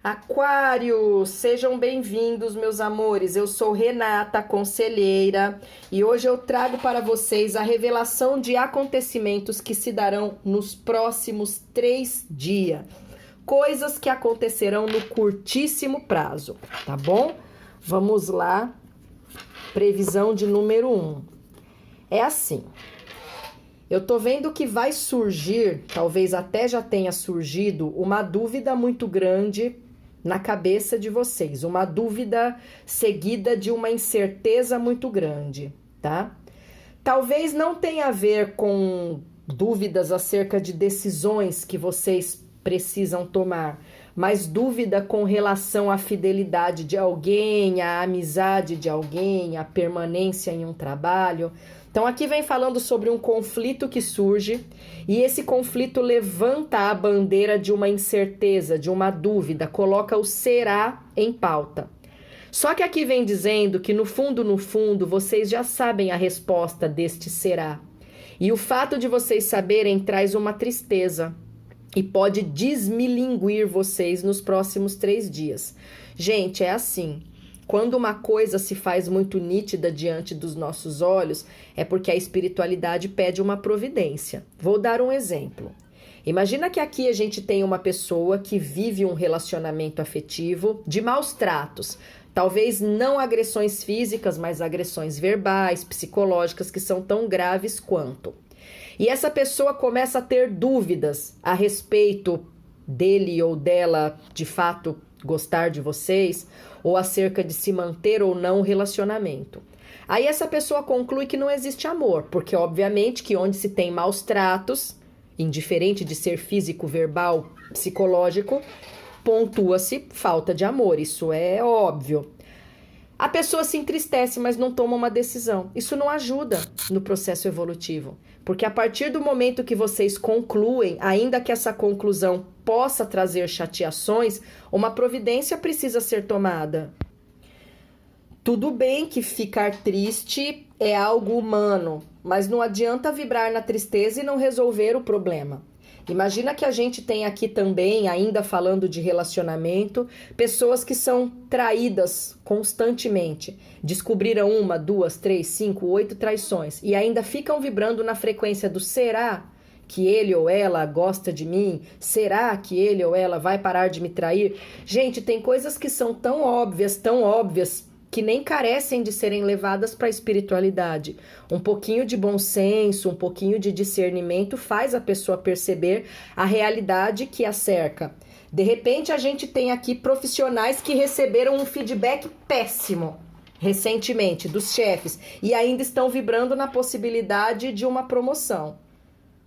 Aquário, sejam bem-vindos, meus amores. Eu sou Renata, conselheira, e hoje eu trago para vocês a revelação de acontecimentos que se darão nos próximos 3 dias. Coisas que acontecerão no curtíssimo prazo, tá bom? Vamos lá. Previsão de número 1. É assim. Eu tô vendo que vai surgir, talvez até já tenha surgido, uma dúvida muito grande na cabeça de vocês, uma dúvida seguida de uma incerteza muito grande, tá? Talvez não tenha a ver com dúvidas acerca de decisões que vocês precisam tomar, mas dúvida com relação à fidelidade de alguém, à amizade de alguém, à permanência em um trabalho. Então aqui vem falando sobre um conflito que surge e esse conflito levanta a bandeira de uma incerteza, de uma dúvida, coloca o será em pauta. Só que aqui vem dizendo que no fundo, vocês já sabem a resposta deste será. E o fato de vocês saberem traz uma tristeza e pode desmilinguir vocês nos próximos 3 dias. Gente, é assim. Quando uma coisa se faz muito nítida diante dos nossos olhos, é porque a espiritualidade pede uma providência. Vou dar um exemplo. Imagina que aqui a gente tem uma pessoa que vive um relacionamento afetivo de maus tratos. Talvez não agressões físicas, mas agressões verbais, psicológicas, que são tão graves quanto. E essa pessoa começa a ter dúvidas a respeito dele ou dela, de fato, gostar de vocês, ou acerca de se manter ou não o relacionamento. Aí essa pessoa conclui que não existe amor, porque obviamente que onde se tem maus tratos, indiferente de ser físico, verbal, psicológico, pontua-se falta de amor, isso é óbvio. A pessoa se entristece, mas não toma uma decisão. Isso não ajuda no processo evolutivo. Porque a partir do momento que vocês concluem, ainda que essa conclusão possa trazer chateações, uma providência precisa ser tomada. Tudo bem que ficar triste é algo humano, mas não adianta vibrar na tristeza e não resolver o problema. Imagina que a gente tem aqui também, ainda falando de relacionamento, pessoas que são traídas constantemente. Descobriram 1, 2, 3, 5, 8 traições e ainda ficam vibrando na frequência do será que ele ou ela gosta de mim? Será que ele ou ela vai parar de me trair? Gente, tem coisas que são tão óbvias, que nem carecem de serem levadas para a espiritualidade. Um pouquinho de bom senso, um pouquinho de discernimento faz a pessoa perceber a realidade que a cerca. De repente, a gente tem aqui profissionais que receberam um feedback péssimo recentemente dos chefes e ainda estão vibrando na possibilidade de uma promoção,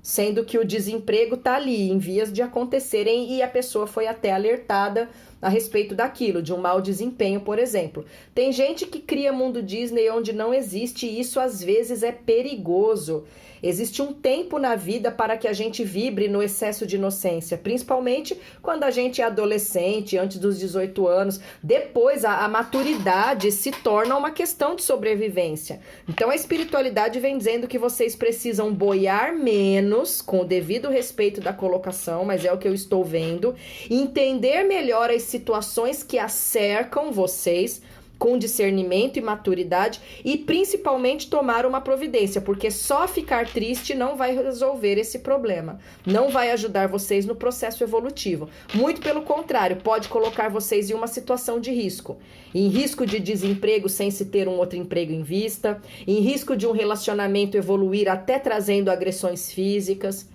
sendo que o desemprego está ali, em vias de acontecerem, e a pessoa foi até alertada a respeito daquilo, de um mau desempenho, por exemplo. Tem gente que cria mundo Disney onde não existe, e isso às vezes é perigoso. Existe um tempo na vida para que a gente vibre no excesso de inocência, principalmente quando a gente é adolescente, antes dos 18 anos. Depois, a maturidade se torna uma questão de sobrevivência. Então, a espiritualidade vem dizendo que vocês precisam boiar menos, com o devido respeito da colocação, mas é o que eu estou vendo, entender melhor as situações que acercam vocês, com discernimento e maturidade, e principalmente tomar uma providência, porque só ficar triste não vai resolver esse problema, não vai ajudar vocês no processo evolutivo. Muito pelo contrário, pode colocar vocês em uma situação de risco, em risco de desemprego sem se ter um outro emprego em vista, em risco de um relacionamento evoluir até trazendo agressões físicas,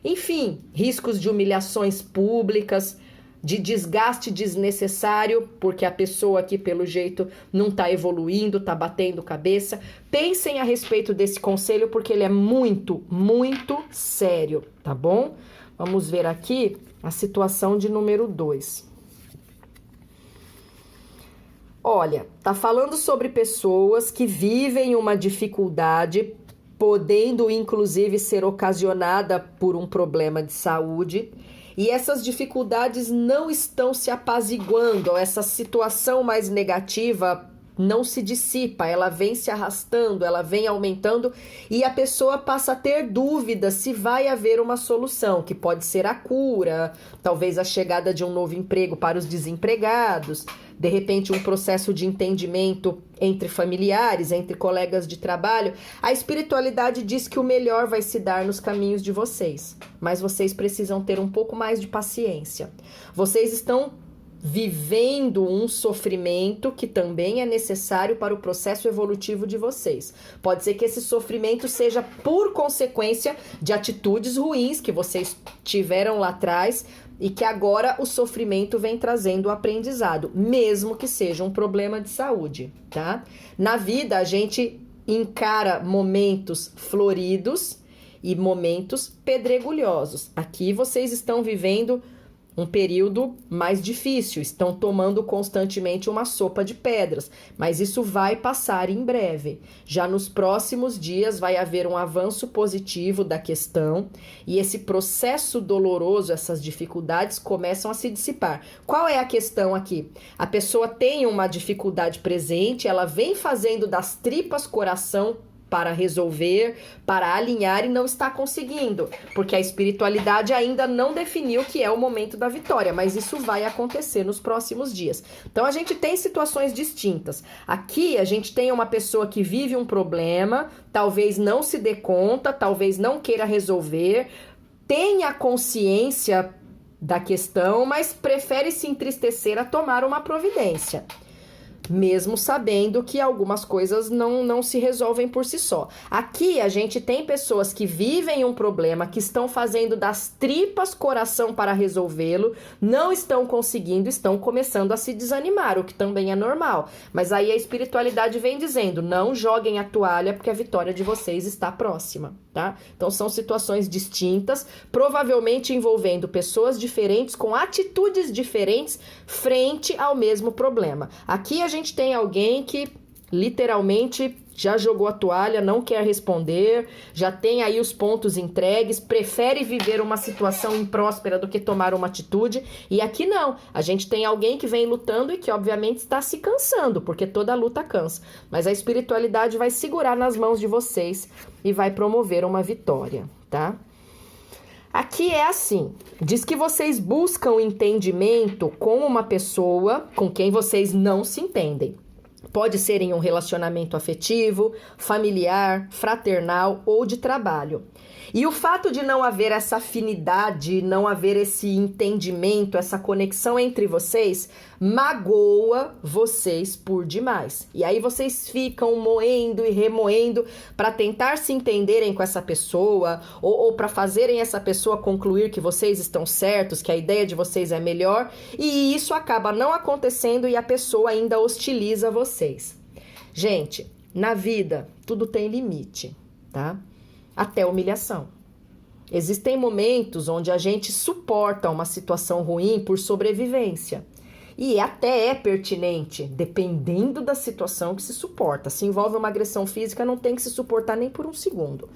enfim, riscos de humilhações públicas, de desgaste desnecessário, porque a pessoa aqui, pelo jeito, não está evoluindo, está batendo cabeça. Pensem a respeito desse conselho, porque ele é muito, muito sério, tá bom? Vamos ver aqui a situação de número 2. Olha, tá falando sobre pessoas que vivem uma dificuldade, podendo inclusive ser ocasionada por um problema de saúde, e essas dificuldades não estão se apaziguando, essa situação mais negativa não se dissipa, ela vem se arrastando, ela vem aumentando e a pessoa passa a ter dúvidas se vai haver uma solução, que pode ser a cura, talvez a chegada de um novo emprego para os desempregados, de repente um processo de entendimento entre familiares, entre colegas de trabalho. A espiritualidade diz que o melhor vai se dar nos caminhos de vocês, mas vocês precisam ter um pouco mais de paciência. Vocês estão vivendo um sofrimento que também é necessário para o processo evolutivo de vocês. Pode ser que esse sofrimento seja por consequência de atitudes ruins que vocês tiveram lá atrás e que agora o sofrimento vem trazendo o aprendizado, mesmo que seja um problema de saúde, tá? Na vida, a gente encara momentos floridos e momentos pedregulhosos. Aqui vocês estão vivendo um período mais difícil, estão tomando constantemente uma sopa de pedras, mas isso vai passar em breve. Já nos próximos dias vai haver um avanço positivo da questão e esse processo doloroso, essas dificuldades começam a se dissipar. Qual é a questão aqui? A pessoa tem uma dificuldade presente, ela vem fazendo das tripas coração para resolver, para alinhar e não está conseguindo, porque a espiritualidade ainda não definiu que é o momento da vitória, mas isso vai acontecer nos próximos dias. Então a gente tem situações distintas. Aqui a gente tem uma pessoa que vive um problema, talvez não se dê conta, talvez não queira resolver, tenha consciência da questão, mas prefere se entristecer a tomar uma providência, mesmo sabendo que algumas coisas não se resolvem por si só. Aqui a gente tem pessoas que vivem um problema, que estão fazendo das tripas coração para resolvê-lo, não estão conseguindo, estão começando a se desanimar, o que também é normal. Mas aí a espiritualidade vem dizendo, não joguem a toalha porque a vitória de vocês está próxima, tá? Então são situações distintas, provavelmente envolvendo pessoas diferentes, com atitudes diferentes frente ao mesmo problema. Aqui a gente tem alguém que literalmente já jogou a toalha, não quer responder, já tem aí os pontos entregues, prefere viver uma situação impróspera do que tomar uma atitude. E aqui não, a gente tem alguém que vem lutando e que obviamente está se cansando, porque toda luta cansa. Mas a espiritualidade vai segurar nas mãos de vocês e vai promover uma vitória, tá? Aqui é assim, diz que vocês buscam entendimento com uma pessoa com quem vocês não se entendem. Pode ser em um relacionamento afetivo, familiar, fraternal ou de trabalho. E o fato de não haver essa afinidade, não haver esse entendimento, essa conexão entre vocês, magoa vocês por demais. E aí vocês ficam moendo e remoendo para tentar se entenderem com essa pessoa ou para fazerem essa pessoa concluir que vocês estão certos, que a ideia de vocês é melhor, e isso acaba não acontecendo e a pessoa ainda hostiliza vocês. Gente, na vida tudo tem limite, tá? Até humilhação. Existem momentos onde a gente suporta uma situação ruim por sobrevivência. E até é pertinente, dependendo da situação que se suporta. Se envolve uma agressão física, não tem que se suportar nem por um segundo.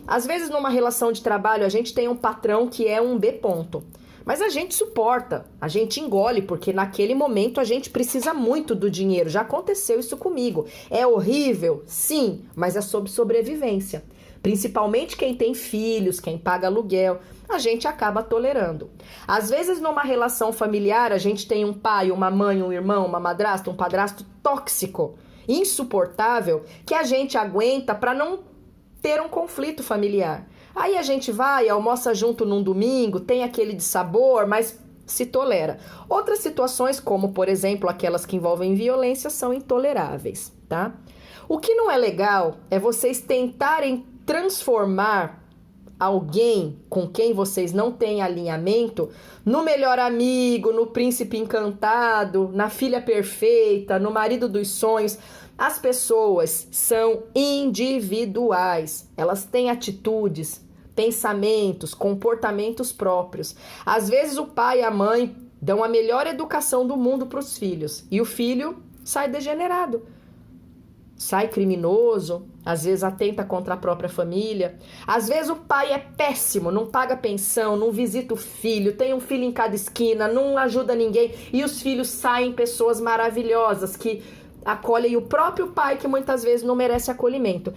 Às vezes, numa relação de trabalho, a gente tem um patrão que é um B ponto. Mas a gente suporta, a gente engole, porque naquele momento a gente precisa muito do dinheiro. Já aconteceu isso comigo. É horrível? Sim, mas é sobre sobrevivência. Principalmente quem tem filhos, quem paga aluguel, a gente acaba tolerando. Às vezes, numa relação familiar, a gente tem um pai, uma mãe, um irmão, uma madrasta, um padrasto tóxico, insuportável, que a gente aguenta para não ter um conflito familiar. Aí a gente vai, almoça junto num domingo, tem aquele dissabor, mas se tolera. Outras situações, como por exemplo aquelas que envolvem violência, são intoleráveis, tá? O que não é legal é vocês tentarem transformar alguém com quem vocês não têm alinhamento no melhor amigo, no príncipe encantado, na filha perfeita, no marido dos sonhos. As pessoas são individuais, elas têm atitudes, pensamentos, comportamentos próprios. Às vezes o pai e a mãe dão a melhor educação do mundo para os filhos e o filho sai degenerado, sai criminoso, às vezes atenta contra a própria família. Às vezes o pai é péssimo, não paga pensão, não visita o filho, tem um filho em cada esquina, não ajuda ninguém e os filhos saem pessoas maravilhosas que acolhem o próprio pai, que muitas vezes não merece acolhimento.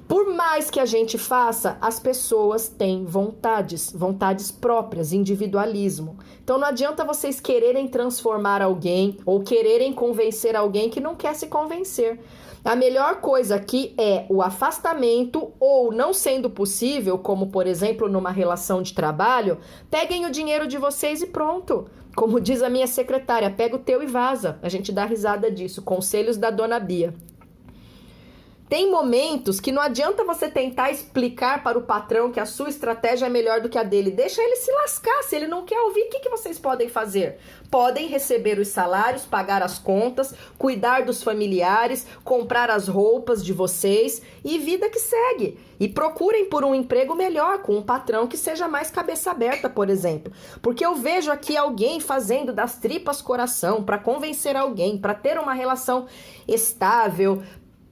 Por mais que a gente faça, as pessoas têm vontades próprias, individualismo. Então não adianta vocês quererem transformar alguém ou quererem convencer alguém que não quer se convencer. A melhor coisa aqui é o afastamento, ou não sendo possível, como por exemplo numa relação de trabalho, peguem o dinheiro de vocês e pronto. Como diz a minha secretária, pega o teu e vaza. A gente dá risada disso. Conselhos da dona Bia. Tem momentos que não adianta você tentar explicar para o patrão que a sua estratégia é melhor do que a dele. Deixa ele se lascar. Se ele não quer ouvir, o que vocês podem fazer? Podem receber os salários, pagar as contas, cuidar dos familiares, comprar as roupas de vocês e vida que segue. E procurem por um emprego melhor, com um patrão que seja mais cabeça aberta, por exemplo. Porque eu vejo aqui alguém fazendo das tripas coração para convencer alguém, para ter uma relação estável.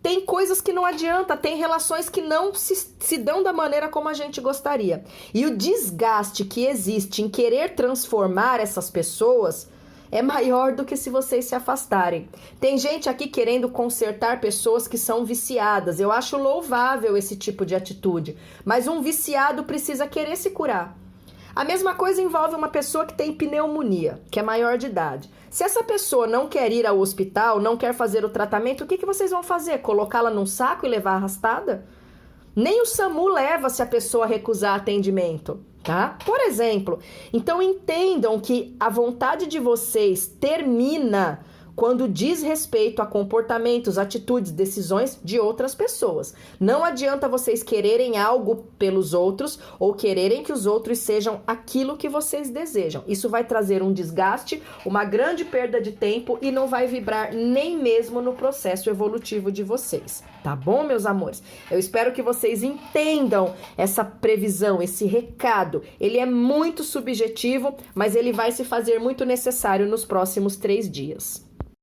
Tem coisas que não adianta, tem relações que não se dão da maneira como a gente gostaria. E o desgaste que existe em querer transformar essas pessoas é maior do que se vocês se afastarem. Tem gente aqui querendo consertar pessoas que são viciadas. Eu acho louvável esse tipo de atitude, mas um viciado precisa querer se curar. A mesma coisa envolve uma pessoa que tem pneumonia, que é maior de idade. Se essa pessoa não quer ir ao hospital, não quer fazer o tratamento, o que vocês vão fazer? Colocá-la num saco e levar arrastada? Nem o SAMU leva se a pessoa recusar atendimento, tá? Por exemplo, então entendam que a vontade de vocês termina quando diz respeito a comportamentos, atitudes, decisões de outras pessoas. Não adianta vocês quererem algo pelos outros ou quererem que os outros sejam aquilo que vocês desejam. Isso vai trazer um desgaste, uma grande perda de tempo e não vai vibrar nem mesmo no processo evolutivo de vocês. Tá bom, meus amores? Eu espero que vocês entendam essa previsão, esse recado. Ele é muito subjetivo, mas ele vai se fazer muito necessário nos próximos 3 dias.